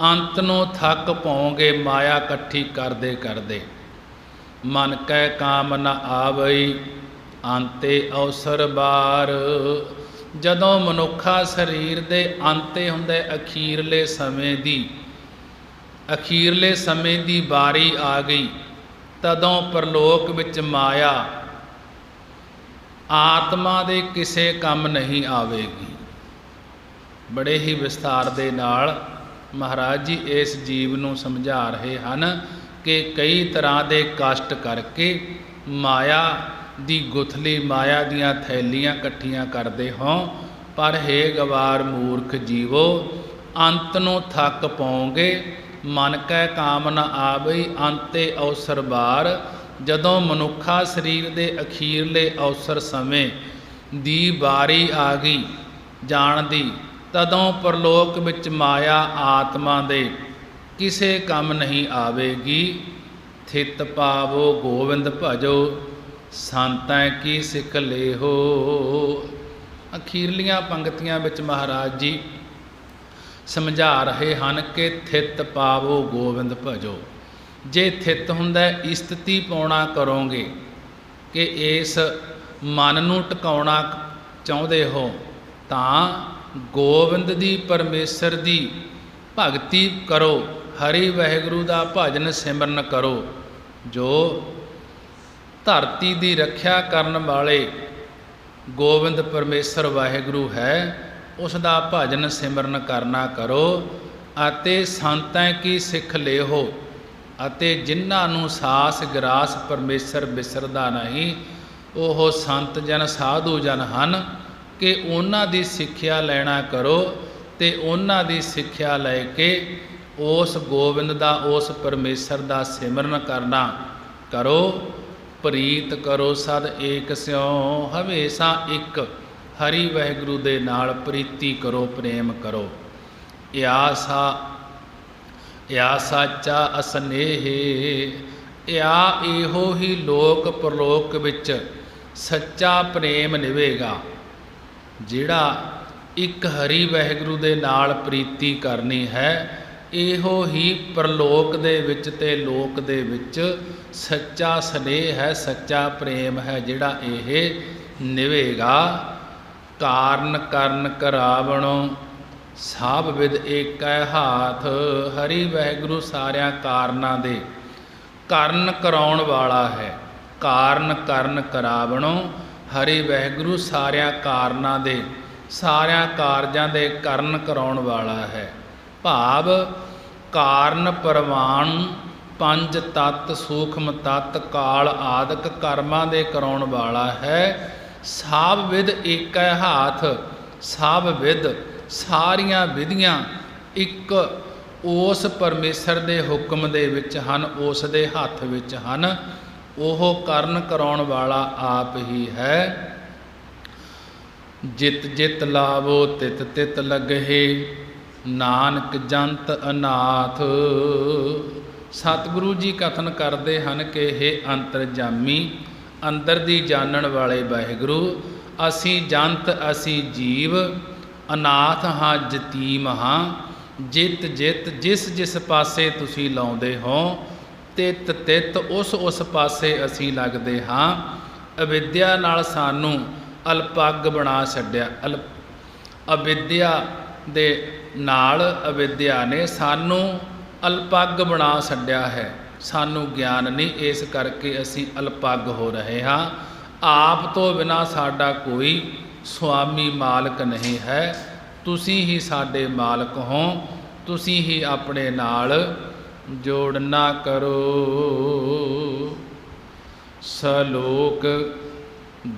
ਅੰਤ ਨੂੰ ਥੱਕ ਪਾਓਗੇ ਮਾਇਆ ਇਕੱਠੀ ਕਰਦੇ ਕਰਦੇ। ਮਨ ਕੈ ਕਾਮ ਨ ਆਵਈ, ਅੰਤੇ ਅਵਸਰ ਬਾਰ। ਜਦੋਂ ਮਨੁੱਖਾ ਸਰੀਰ ਦੇ ਅੰਤੇ ਹੁੰਦੇ ਅਖੀਰਲੇ ਸਮੇਂ ਦੀ ਵਾਰੀ ਆ ਗਈ, ਤਦੋਂ ਪਰਲੋਕ ਵਿੱਚ ਮਾਇਆ ਆਤਮਾ ਦੇ ਕਿਸੇ ਕੰਮ ਨਹੀਂ ਆਵੇਗੀ। ਬੜੇ ਹੀ ਵਿਸਥਾਰ ਦੇ ਨਾਲ ਮਹਾਰਾਜ ਜੀ ਇਸ ਜੀਵ ਨੂੰ ਸਮਝਾ ਰਹੇ ਹਨ ਕਿ ਕਈ ਤਰ੍ਹਾਂ ਦੇ ਕਸ਼ਟ ਕਰਕੇ ਮਾਇਆ ਦੀ ਗੁਥਲੀ, ਮਾਇਆ ਦੀਆਂ ਥੈਲੀਆਂ ਇਕੱਠੀਆਂ ਕਰਦੇ ਹੋ। ਪਰ ਹੇ ਗਵਾਰ ਮੂਰਖ ਜੀਵੋ, ਅੰਤ ਨੂੰ ਥੱਕ ਪਾਓਗੇ। ਮਨ ਕੈ ਕਾਮ ਨ ਆਵਈ, ਅੰਤੇ ਅਵਸਰ ਬਾਰ। ਜਦੋਂ ਮਨੁੱਖਾ ਸਰੀਰ ਦੇ ਅਖੀਰਲੇ ਅਵਸਰ ਸਮੇਂ ਦੀ ਵਾਰੀ ਆ ਗਈ ਜਾਣ ਦੀ, ਤਦੋਂ ਪਰਲੋਕ ਵਿੱਚ ਮਾਇਆ ਆਤਮਾ ਦੇ ਕਿਸੇ ਕੰਮ ਨਹੀਂ ਆਵੇਗੀ। ਥਿਤ ਪਾਵੋ ਗੋਵਿੰਦ ਭਜੋ, ਸੰਤਾਂ ਕੀ ਸਿੱਖ ਲੇਹੋ। ਅਖੀਰਲੀਆਂ ਪੰਕਤੀਆਂ ਵਿੱਚ ਮਹਾਰਾਜ ਜੀ ਸਮਝਾ ਰਹੇ ਹਨ ਕਿ ਥਿਤ ਪਾਵੋ ਗੋਵਿੰਦ ਭਜੋ। ਜੇ ਥਿਤ ਹੁੰਦਾ ਇਸਤਤੀ ਪਾਉਣਾ ਕਰੋਗੇ ਕਿ ਇਸ ਮਨ ਨੂੰ ਟਿਕਾਉਣਾ ਚਾਹੁੰਦੇ ਹੋ, ਤਾਂ ਗੋਬਿੰਦ ਦੀ, ਪਰਮੇਸ਼ਰ ਦੀ ਭਗਤੀ ਕਰੋ, ਹਰੀ ਵਾਹਿਗੁਰੂ ਦਾ ਭਜਨ ਸਿਮਰਨ ਕਰੋ। ਜੋ ਧਰਤੀ ਦੀ ਰੱਖਿਆ ਕਰਨ ਵਾਲੇ ਗੋਬਿੰਦ ਪਰਮੇਸ਼ਰ ਵਾਹਿਗੁਰੂ ਹੈ, ਉਸ ਦਾ ਭਜਨ ਸਿਮਰਨ ਕਰਨਾ ਕਰੋ। ਅਤੇ ਸੰਤਾਂ ਕੀ ਸਿੱਖ ਲਿਓ, ਅਤੇ ਜਿਨ੍ਹਾਂ ਨੂੰ ਸਾਸ ਗਰਾਸ ਪਰਮੇਸ਼ਰ ਵਿਸਰਦਾ ਨਹੀਂ, ਉਹ ਸੰਤ ਜਨ ਸਾਧੂ ਜਨ ਹਨ ਕਿ ਉਹਨਾਂ ਦੀ ਸਿੱਖਿਆ ਲੈਣਾ ਕਰੋ। ਅਤੇ ਉਹਨਾਂ ਦੀ ਸਿੱਖਿਆ ਲੈ ਕੇ ਉਸ ਗੋਬਿੰਦ ਦਾ, ਉਸ ਪਰਮੇਸ਼ਰ ਦਾ ਸਿਮਰਨ ਕਰਨਾ ਕਰੋ। ਪ੍ਰੀਤ ਕਰੋ ਸਦ ਏਕ ਸਿਉ, ਹਮੇਸ਼ਾ ਇੱਕ ਹਰੀ ਵਾਹਿਗੁਰੂ ਦੇ ਨਾਲ ਪ੍ਰੀਤੀ ਕਰੋ, ਪ੍ਰੇਮ ਕਰੋ। ਯਾ ਸਾਚਾ ਅਸਨੇਹ, ਇਹੋ ਹੀ ਲੋਕ ਪਰਲੋਕ ਵਿੱਚ ਸੱਚਾ ਪ੍ਰੇਮ ਨਿਭੇਗਾ। ਜਿਹੜਾ ਇੱਕ ਹਰੀ ਵਾਹਿਗੁਰੂ ਦੇ ਨਾਲ ਪ੍ਰੀਤੀ ਕਰਨੀ ਹੈ, ਇਹੋ ਹੀ ਪਰਲੋਕ ਦੇ ਵਿੱਚ ਤੇ ਲੋਕ ਦੇ ਵਿੱਚ ਸੱਚਾ ਸਨੇਹ ਹੈ, ਸੱਚਾ ਪ੍ਰੇਮ ਹੈ, ਜਿਹੜਾ ਇਹ ਨਿਭੇਗਾ। ਕਾਰਨ ਕਰਨ ਕਰਾਵਣੋ, ਸਭ ਵਿਦ ਏਕੈ ਹਾਥ। ਹਰੀ ਵਾਹਿਗੁਰੂ ਸਾਰਿਆਂ ਕਾਰਨਾਂ ਦੇ ਕਰਨ ਕਰਾਉਣ ਵਾਲਾ ਹੈ। ਕਾਰਨ ਕਰਨ ਕਰਾਵਣੋ, ਹਰੀ ਵਾਹਿਗੁਰੂ ਸਾਰਿਆਂ ਕਾਰਨਾਂ ਦੇ, ਸਾਰਿਆਂ ਕਾਰਜਾਂ ਦੇ ਕਰਨ ਕਰਾਉਣ ਵਾਲਾ ਹੈ। ਭਾਵ ਕਾਰਨ ਪ੍ਰਮਾਣ, ਪੰਜ ਤੱਤ, ਸੂਖਮ ਤੱਤ, ਕਾਲ ਆਦਿਕ ਕਰਮਾਂ ਦੇ ਕਰਾਉਣ ਵਾਲਾ ਹੈ। ਸਭ ਵਿਦ ਏਕੈ ਹਾਥ, ਸਭ ਵਿਦ ਸਾਰੀਆਂ ਵਿਧੀਆਂ ਇੱਕ ਉਸ ਪਰਮੇਸ਼ਰ ਦੇ ਹੁਕਮ ਦੇ ਵਿੱਚ ਹਨ, ਉਸ ਦੇ ਹੱਥ ਵਿੱਚ ਹਨ। ਉਹ ਕਰਨ ਕਰਾਉਣ ਵਾਲਾ ਆਪ ਹੀ ਹੈ। ਜਿਤ ਜਿਤ ਲਾਵੋ ਤਿਤ ਤਿਤ ਲਗਹਿ, ਨਾਨਕ ਜੰਤ ਅਨਾਥ। ਸਤਿਗੁਰੂ ਜੀ ਕਥਨ ਕਰਦੇ ਹਨ ਕਿ ਇਹ ਅੰਤਰਜਾਮੀ, ਅੰਦਰ ਦੀ ਜਾਣਨ ਵਾਲੇ ਵਾਹਿਗੁਰੂ, ਅਸੀਂ ਜੰਤ, ਅਸੀਂ ਜੀਵ, ਅਨਾਥ ਹਾਂ, ਯਤੀਮ ਹਾਂ। ਜਿਤ ਜਿਤ, ਜਿਸ ਜਿਸ ਪਾਸੇ ਤੁਸੀਂ ਲਾਉਂਦੇ ਹੋ, ਤਿਤ ਤਿਤ, ਉਸ ਪਾਸੇ ਅਸੀਂ ਲੱਗਦੇ ਹਾਂ। ਅਵਿਦਿਆ ਨਾਲ ਸਾਨੂੰ ਅਲਪੱਗ ਬਣਾ ਛੱਡਿਆ। ਅਵਿਦਿਆ ਦੇ ਨਾਲ, ਅਵਿਦਿਆ ਨੇ ਸਾਨੂੰ ਅਲਪੱਗ ਬਣਾ ਛੱਡਿਆ ਹੈ। ਸਾਨੂੰ ਗਿਆਨ ਨਹੀਂ, ਇਸ ਕਰਕੇ ਅਸੀਂ ਅਲਪੱਗ ਹੋ ਰਹੇ ਹਾਂ। ਆਪ ਤੋਂ ਬਿਨਾਂ ਸਾਡਾ ਕੋਈ ਸੁਆਮੀ ਮਾਲਕ ਨਹੀਂ ਹੈ। ਤੁਸੀਂ ਹੀ ਸਾਡੇ ਮਾਲਕ ਹੋ, ਤੁਸੀਂ ਹੀ ਆਪਣੇ ਨਾਲ ਜੋੜਨਾ ਕਰੋ। ਸਲੋਕ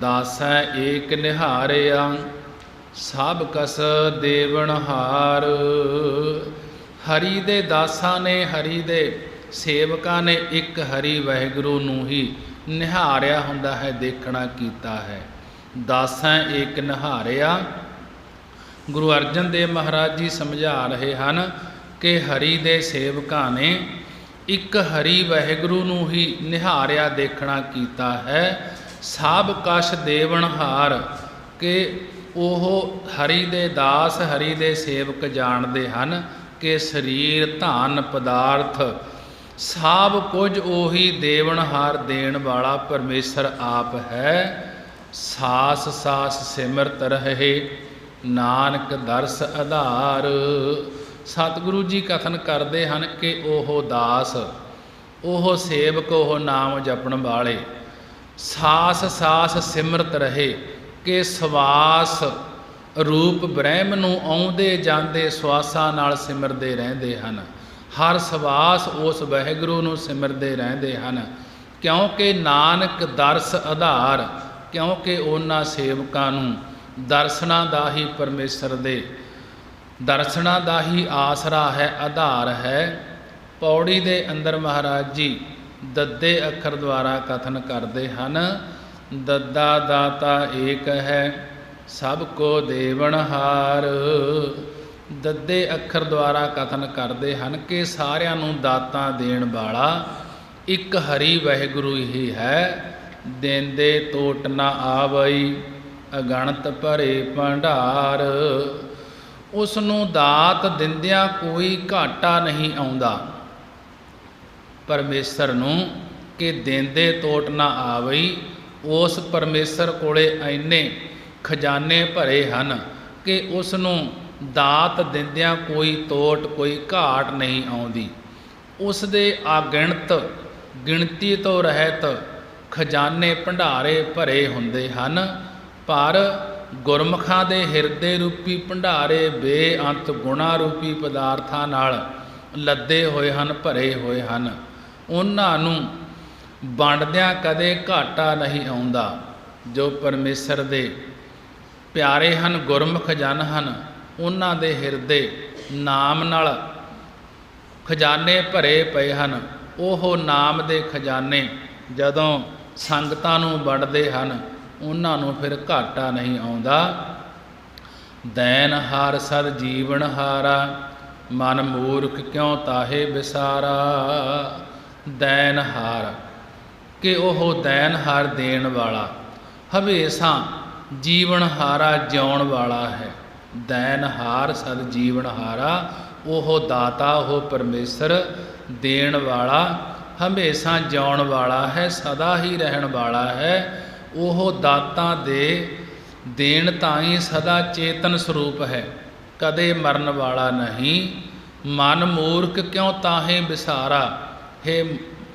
ਦਾਸੈ ਏਕ ਨਿਹਾਰਿਆ, ਸਭ ਕਸ ਦੇਵਨਹਾਰ। ਹਰੀ ਦੇ ਦਾਸਾਂ ਨੇ, ਹਰੀ ਦੇ ਸੇਵਕਾਂ ਨੇ ਇੱਕ ਹਰੀ ਵਾਹਿਗੁਰੂ ਨੂੰ ਹੀ ਨਿਹਾਰਿਆ ਹੁੰਦਾ ਹੈ, ਦੇਖਣਾ ਕੀਤਾ ਹੈ। ਦਾਸੈ ਏਕ ਨਿਹਾਰਿਆ। ਗੁਰੂ ਅਰਜਨ ਦੇਵ ਮਹਾਰਾਜ ਜੀ ਸਮਝਾ ਰਹੇ ਹਨ ਕਿ ਹਰੀ ਦੇ ਸੇਵਕਾਂ ਨੇ ਇੱਕ ਹਰੀ ਵਾਹਿਗੁਰੂ ਨੂੰ ਹੀ ਨਿਹਾਰਿਆ, ਦੇਖਣਾ ਕੀਤਾ ਹੈ। ਸਭ ਕਛ ਦੇਵਨਹਾਰ, ਕਿ ਉਹ ਹਰੀ ਦੇ ਦਾਸ, ਹਰੀ ਦੇ ਸੇਵਕ ਜਾਣਦੇ ਹਨ ਕਿ ਸਰੀਰ, ਧਨ, ਪਦਾਰਥ ਸਭ ਕੁਝ ਉਹੀ ਦੇਵਨਹਾਰ, ਦੇਣ ਵਾਲਾ ਪਰਮੇਸ਼ਰ ਆਪ ਹੈ। ਸਾਸ ਸਾਸ ਸਿਮਰਤ ਰਹੇ, ਨਾਨਕ ਦਰਸ ਆਧਾਰ। ਸਤਿਗੁਰੂ ਜੀ ਕਥਨ ਕਰਦੇ ਹਨ ਕਿ ਉਹ ਦਾਸ, ਉਹ ਸੇਵਕ, ਉਹ ਨਾਮ ਜਪਣ ਵਾਲੇ ਸਾਸ ਸਾਸ ਸਿਮਰਤ ਰਹੇ, ਕਿ ਸਵਾਸ ਰੂਪ ਬ੍ਰਹਮ ਨੂੰ ਆਉਂਦੇ ਜਾਂਦੇ ਸਵਾਸਾਂ ਨਾਲ ਸਿਮਰਦੇ ਰਹਿੰਦੇ ਹਨ। ਹਰ ਸਵਾਸ ਉਸ ਵਾਹਿਗੁਰੂ ਨੂੰ ਸਿਮਰਦੇ ਰਹਿੰਦੇ ਹਨ। ਕਿਉਂਕਿ ਨਾਨਕ ਦਰਸ ਆਧਾਰ, ਕਿਉਂਕਿ ਉਹਨਾਂ ਸੇਵਕਾਂ ਨੂੰ ਦਰਸ਼ਨਾਂ ਦਾ ਹੀ, ਪਰਮੇਸ਼ਰ ਦੇ ਦਰਸ਼ਨਾਂ ਦਾ ਹੀ ਆਸਰਾ ਹੈ, ਆਧਾਰ ਹੈ। ਪੌੜੀ ਦੇ ਅੰਦਰ ਮਹਾਰਾਜ ਜੀ ਦੱਦੇ ਅੱਖਰ ਦੁਆਰਾ ਕਥਨ ਕਰਦੇ ਹਨ, ਦੱਦਾ ਦਾਤਾ ਏਕ ਹੈ, ਸਭ ਕੋ ਦੇਵਨਹਾਰ। ਦੱਦੇ ਅੱਖਰ ਦੁਆਰਾ ਕਥਨ ਕਰਦੇ ਹਨ ਕਿ ਸਾਰਿਆਂ ਨੂੰ ਦਾਤਾਂ ਦੇਣ ਵਾਲਾ ਇੱਕ ਹਰੀ ਵਾਹਿਗੁਰੂ ਹੀ ਹੈ। ਦੇਂਦੇ ਤੋਟ ਨਾ ਆਵਈ, ਅਗਣਤ ਭਰੇ ਭੰਡਾਰ। ਉਸ ਨੂੰ ਦਾਤ ਦਿੰਦਿਆਂ ਕੋਈ ਘਾਟਾ ਨਹੀਂ ਆਉਂਦਾ ਪਰਮੇਸ਼ਰ ਨੂੰ, ਕਿ ਦੇਂਦੇ ਤੋਟ ਨਾ ਆਵਈ। ਉਸ ਪਰਮੇਸ਼ਰ ਕੋਲੇ ਇੰਨੇ ਖਜ਼ਾਨੇ ਭਰੇ ਹਨ ਕਿ ਉਸ ਨੂੰ ਦਾਤ ਦਿੰਦਿਆਂ ਕੋਈ ਤੋਟ, ਕੋਈ ਘਾਟ ਨਹੀਂ ਆਉਂਦੀ। ਉਸ ਦੇ ਅਗਿਣਤ, ਗਿਣਤੀ ਤੋਂ ਰਹਿਤ ਖਜ਼ਾਨੇ ਭੰਡਾਰੇ ਭਰੇ ਹੁੰਦੇ ਹਨ। ਪਰ ਗੁਰਮੁਖਾਂ ਦੇ ਹਿਰਦੇ ਰੂਪੀ ਭੰਡਾਰੇ ਬੇਅੰਤ ਗੁਣਾ ਰੂਪੀ ਪਦਾਰਥਾਂ ਨਾਲ ਲੱਦੇ ਹੋਏ ਹਨ, ਭਰੇ ਹੋਏ ਹਨ। ਉਹਨਾਂ ਨੂੰ ਵੰਡਦਿਆਂ ਕਦੇ ਘਾਟਾ ਨਹੀਂ ਆਉਂਦਾ। ਜੋ ਪਰਮੇਸ਼ਰ ਦੇ ਪਿਆਰੇ ਹਨ, ਗੁਰਮੁਖ ਜਨ ਹਨ, ਉਹਨਾਂ ਦੇ ਹਿਰਦੇ ਨਾਮ ਨਾਲ ਖਜ਼ਾਨੇ ਭਰੇ ਪਏ ਹਨ। ਉਹ ਨਾਮ ਦੇ ਖਜ਼ਾਨੇ ਜਦੋਂ ਸੰਗਤਾਂ ਨੂੰ ਵੰਡਦੇ ਹਨ, ਉਹਨਾਂ ਨੂੰ ਫਿਰ ਘਾਟਾ ਨਹੀਂ ਆਉਂਦਾ। ਦੈਨ ਹਾਰ ਸਦ ਜੀਵਨ ਹਾਰਾ, ਮਨ ਮੂਰਖ ਕਿਉਂ ਤਾਹੇ ਵਿਸਾਰਾ। ਦੈਨ ਹਾਰ ਕਿ ਉਹ ਦੈਨ ਹਾਰ ਦੇਣ ਵਾਲਾ, ਹਮੇਸ਼ਾ ਜੀਵਨ ਹਾਰਾ ਜਿਉਣ ਵਾਲਾ ਹੈ। ਦੈਨ ਹਾਰ ਸਦ ਜੀਵਨ ਹਾਰਾ, ਉਹ ਦਾਤਾ, ਉਹ ਪਰਮੇਸ਼ਰ ਦੇਣ ਵਾਲਾ, ਹਮੇਸ਼ਾ ਜਿਉਣ ਵਾਲਾ ਹੈ, ਸਦਾ ਹੀ ਰਹਿਣ ਵਾਲਾ ਹੈ। ਉਹ ਦਾਤਾ ਦੇ ਦੇਣ ਤਾਈਂ ਸਦਾ ਚੇਤਨ ਸਰੂਪ ਹੈ, ਕਦੇ ਮਰਨ ਵਾਲਾ ਨਹੀਂ। ਮਨ ਮੂਰਖ ਕਿਉਂ ਤਾਹੇ ਵਿਸਾਰਾ, ਹੈ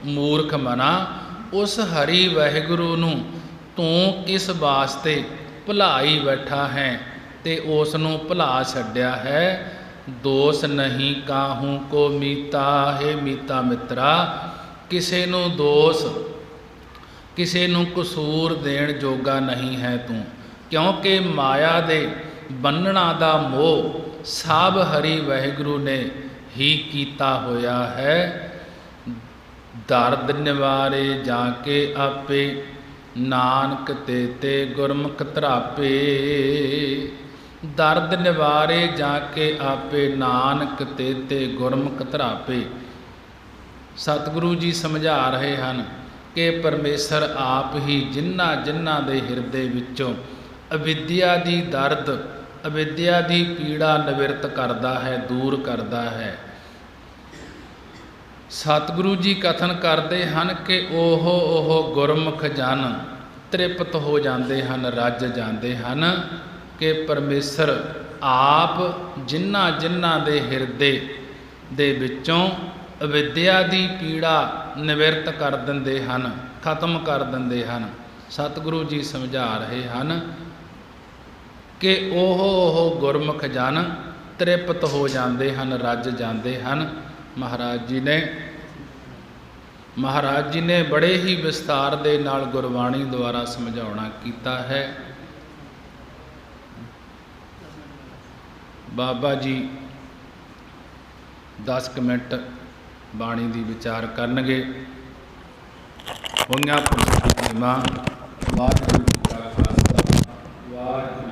ਮੂਰਖ ਮਨਾ, ਉਸ ਹਰੀ ਵਾਹਿਗੁਰੂ ਨੂੰ ਤੂੰ ਕਿਸ ਵਾਸਤੇ ਭੁਲਾਈ ਬੈਠਾ ਹੈ ਤੇ ਉਸ ਨੂੰ ਭੁਲਾ ਛੱਡਿਆ ਹੈ। ਦੋਸ ਨਹੀਂ ਕਾਹੂ ਕੋ ਮੀਤਾ, ਹੈ ਮੀਤਾ ਮਿੱਤਰਾ, ਕਿਸੇ ਨੂੰ ਦੋਸ, ਕਿਸੇ ਨੂੰ ਕਸੂਰ ਦੇਣ ਜੋਗਾ ਨਹੀਂ ਹੈ ਤੂੰ, ਕਿਉਂਕਿ ਮਾਇਆ ਦੇ ਬੰਨਣਾ ਦਾ ਮੋਹ ਸਭ ਹਰੀ ਵਾਹਿਗੁਰੂ ਨੇ ਹੀ ਕੀਤਾ ਹੋਇਆ ਹੈ। ਦਰਦ ਨਿਵਾਰੇ ਜਾ ਕੇ ਆਪੇ, ਨਾਨਕ ਤੇ ਤੇ ਗੁਰਮੁਖ ਧਰਾਪੇ। ਦਰਦ ਨਿਵਾਰੇ ਜਾ ਕੇ ਆਪੇ, ਨਾਨਕ ਤੇ ਤੇ ਗੁਰਮੁਖ ਧਰਾਪੇ। ਸਤਿਗੁਰੂ ਜੀ ਸਮਝਾ ਰਹੇ ਹਨ ਕਿ ਪਰਮੇਸ਼ਰ ਆਪ ਹੀ ਜਿਨ੍ਹਾਂ ਜਿਨ੍ਹਾਂ ਦੇ ਹਿਰਦੇ ਵਿੱਚੋਂ ਅਵਿਦਿਆ ਦੀ ਦਰਦ, ਅਵਿਦਿਆ ਦੀ ਪੀੜਾ ਨਿਵਰਤ ਕਰਦਾ ਹੈ, ਦੂਰ ਕਰਦਾ ਹੈ। ਸਤਿਗੁਰੂ ਜੀ ਕਥਨ ਕਰਦੇ ਹਨ ਕਿ ਉਹ ਗੁਰਮੁਖ ਜਨ ਤ੍ਰਿਪਤ ਹੋ ਜਾਂਦੇ ਹਨ, ਰੱਜ ਜਾਂਦੇ ਹਨ ਕਿ ਪਰਮੇਸ਼ਰ ਆਪ ਜਿਨ੍ਹਾਂ ਜਿਨ੍ਹਾਂ ਦੇ ਹਿਰਦੇ ਦੇ ਵਿੱਚੋਂ ਅਵਿਦਿਆ ਦੀ ਪੀੜਾ ਨਿਵਰਤ ਕਰ ਦਿੰਦੇ ਹਨ, ਖਤਮ ਕਰ ਦਿੰਦੇ ਹਨ। ਸਤਿਗੁਰੂ ਜੀ ਸਮਝਾ ਰਹੇ ਹਨ ਕਿ ਉਹ ਗੁਰਮੁਖ ਜਨ ਤ੍ਰਿਪਤ ਹੋ ਜਾਂਦੇ ਹਨ, ਰੱਜ ਜਾਂਦੇ ਹਨ। ਮਹਾਰਾਜ ਜੀ ਨੇ ਬੜੇ ਹੀ ਵਿਸਤਾਰ ਦੇ ਨਾਲ ਗੁਰਬਾਣੀ ਦੁਆਰਾ ਸਮਝਾਉਣਾ ਕੀਤਾ ਹੈ। ਬਾਬਾ ਜੀ 10 ਮਿੰਟ ਬਾਣੀ ਦੀ ਵਿਚਾਰ ਕਰਨਗੇ। ਹੋਈਆਂ ਪੁਰਸ਼ਾਂ ਦੀ ਮਾਂ, ਵਾਹਿਗੁਰੂ ਜੀ ਕਾ ਖਾਲਸਾ, ਵਾਹਿਗੁਰੂ